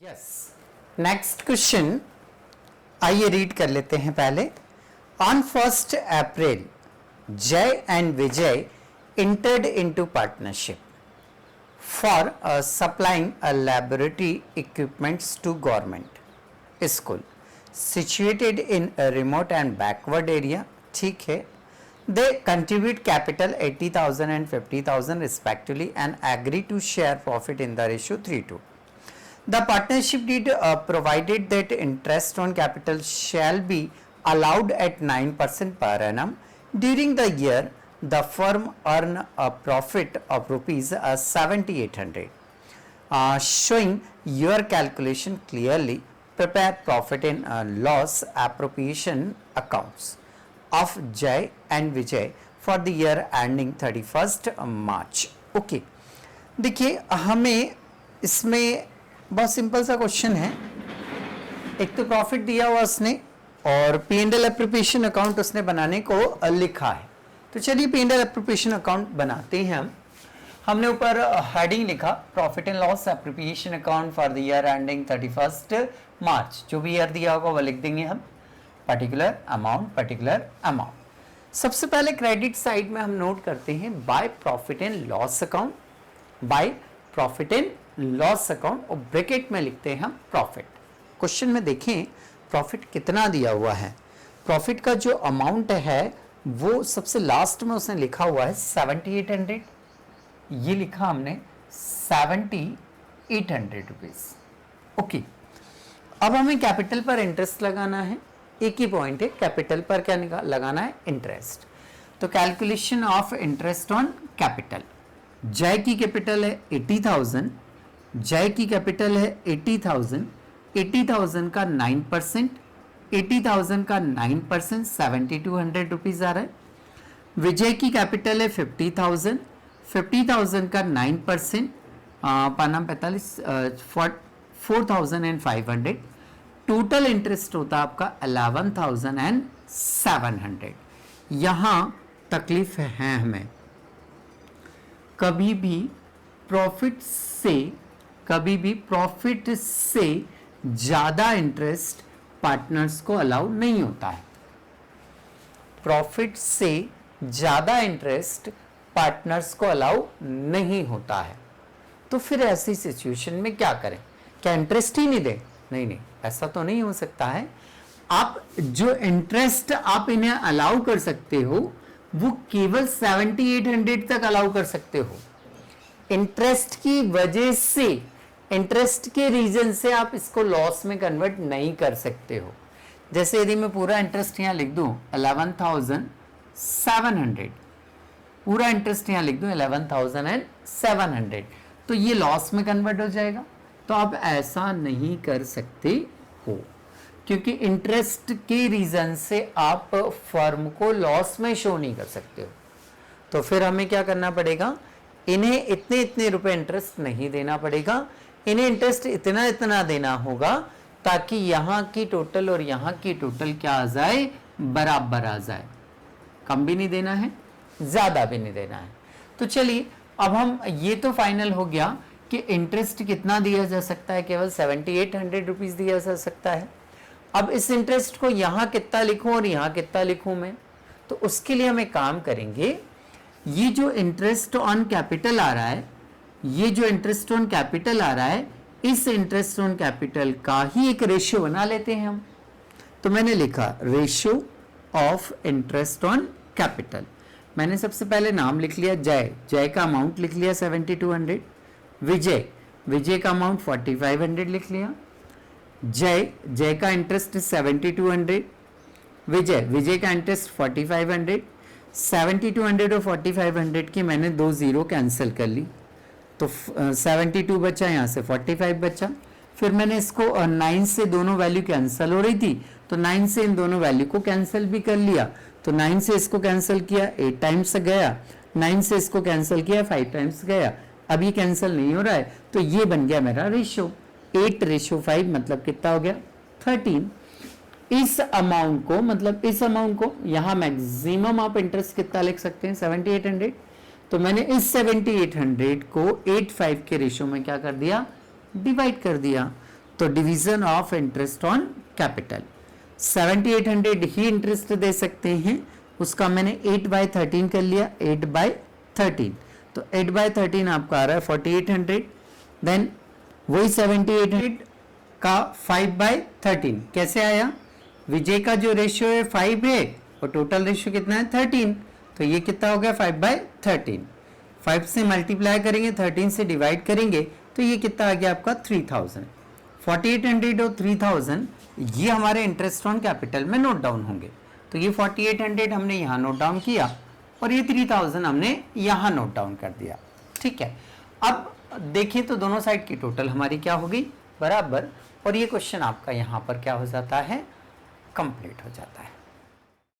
Yes, next question आइए read कर लेते हैं पहले। ऑन 1st अप्रैल जय and Vijay entered into partnership for supplying a laboratory equipments to government school situated in a remote and backward area. ठीक है, they contribute capital 80,000 and 50,000 respectively and agree to share profit in the ratio 3:2. The partnership deed provided that interest on capital shall be allowed at 9% per annum. During the year, the firm earn a profit of rupees 7,800. Showing your calculation clearly, prepare profit and loss appropriation accounts of Jai and Vijay for the year ending 31st March. Okay, देखिए हमें इसमें बहुत simple सा question है। एक तो profit दिया हुआ उसने और P and L appropriation account उसने बनाने को लिखा है। तो चलिए P and L appropriation account बनाते हैं हमने ऊपर हेडिंग लिखा profit and loss appropriation account for the year ending 31st मार्च। जो भी ईयर दिया होगा वो लिख देंगे हम, पर्टिकुलर अमाउंट। सबसे पहले क्रेडिट साइड में हम नोट करते हैं by profit and loss account, by profit and loss account और ब्रैकेट में लिखते हैं हम प्रॉफिट। क्वेश्चन में देखें प्रॉफिट कितना दिया हुआ है। प्रॉफिट का जो अमाउंट है वो सबसे लास्ट में उसने लिखा हुआ है 7,800। ये लिखा हमने 7,800 रुपीज। ओके, अब हमें कैपिटल पर इंटरेस्ट लगाना है। एक ही पॉइंट है, कैपिटल पर क्या लगाना है, इंटरेस्ट। तो calculation of interest on capital, जय की कैपिटल है 80,000, जय की कैपिटल है 80,000, 80,000 का 9%, 80,000 का 9% 7,200 रुपीज आ रहा है। विजय की कैपिटल है 50,000, 50,000 का 9% पाना 45 4,500। टोटल इंटरेस्ट होता है आपका 11,700। यहां तकलीफ है हमें, कभी भी प्रॉफिट से ज्यादा इंटरेस्ट पार्टनर्स को अलाउ नहीं होता है। प्रॉफिट से ज्यादा इंटरेस्ट पार्टनर्स को अलाउ नहीं होता है। तो फिर ऐसी सिचुएशन में क्या करें? क्या इंटरेस्ट ही नहीं दें? नहीं, ऐसा तो नहीं हो सकता है। आप जो इंटरेस्ट आप इन्हें अलाउ कर सकते हो वो केवल 7,800 तक अलाउ कर सकते हो। इंटरेस्ट की वजह से, इंटरेस्ट के रीजन से आप इसको लॉस में कन्वर्ट नहीं कर सकते हो। जैसे यदि मैं पूरा इंटरेस्ट यहां लिख दूं 11,700, पूरा इंटरेस्ट यहां लिख दूं 11,700, तो ये लॉस में कन्वर्ट हो जाएगा। तो आप ऐसा नहीं कर सकते हो क्योंकि इंटरेस्ट के रीजन से आप फर्म को लॉस में शो नहीं कर सकते हो। तो फिर हमें क्या करना पड़ेगा, इन्हें इतने रुपए इंटरेस्ट नहीं देना पड़ेगा, इन्हें इंटरेस्ट इतना देना होगा ताकि यहां की टोटल और यहां की टोटल क्या आ जाए, बराबर आ जाए। कम भी नहीं देना है, ज्यादा भी नहीं देना है। तो चलिए अब हम, ये तो फाइनल हो गया कि इंटरेस्ट कितना दिया जा सकता है, केवल 7,800 रुपीज दिया जा सकता है। अब इस इंटरेस्ट को यहां कितना लिखूं और यहां कितना लिखूं मैं, तो उसके लिए हम एक काम करेंगे। ये जो इंटरेस्ट ऑन कैपिटल आ रहा है, ये जो इंटरेस्ट ऑन कैपिटल आ रहा है, इस इंटरेस्ट ऑन कैपिटल का ही एक रेशियो बना लेते हैं हम। तो मैंने लिखा ratio of interest on capital. मैंने सबसे पहले नाम लिख लिया जय का अमाउंट लिख लिया 7,200, विजय का अमाउंट 4,500 लिख लिया, जय का इंटरेस्ट 7,200, विजय का इंटरेस्ट 4,500, 7,200 और 4,500 की मैंने 2 जीरो कैंसिल कर ली, तो 72 बचा, यहाँ से 45 बचा। फिर मैंने इसको 9 से दोनों वैल्यू कैंसिल हो रही थी, तो 9 से इन दोनों वैल्यू को कैंसिल भी कर लिया। तो 9 से इसको कैंसिल किया 8 टाइम्स गया, 9 से इसको कैंसिल किया 5 टाइम्स गया। अब ये कैंसिल नहीं हो रहा है, तो ये बन गया मेरा रेशियो 8:5, मतलब कितना हो गया 13। इस अमाउंट को, मतलब इस अमाउंट को यहां मैक्सिमम आप इंटरेस्ट कितना लिख सकते हैं 7,800। तो मैंने इस 7,800 को 8:5 के रेशियो में क्या कर दिया, डिवाइड कर दिया। तो division of interest on capital 7800 ही इंटरेस्ट दे सकते हैं, उसका मैंने 8/13 कर लिया, 8/13, तो 8/13 आपका आ रहा है 4800। देन वही 7800 का 5/13 कैसे आया, विजय का जो रेशियो है 5 है और टोटल रेशियो कितना है 13, तो ये कितना हो गया 5/13। 5 से मल्टीप्लाई करेंगे, 13 से डिवाइड करेंगे, तो ये कितना आ गया आपका 3000। 4800 और 3000 ये हमारे इंटरेस्ट ऑन कैपिटल में नोट डाउन होंगे। तो ये 4800 हमने यहाँ नोट डाउन किया और ये 3000 हमने यहाँ नोट डाउन कर दिया। ठीक है, अब देखिए तो दोनों साइड की टोटल हमारी क्या हो गई, बराबर, और ये क्वेश्चन आपका यहाँ पर क्या हो जाता है, कंप्लीट हो जाता है।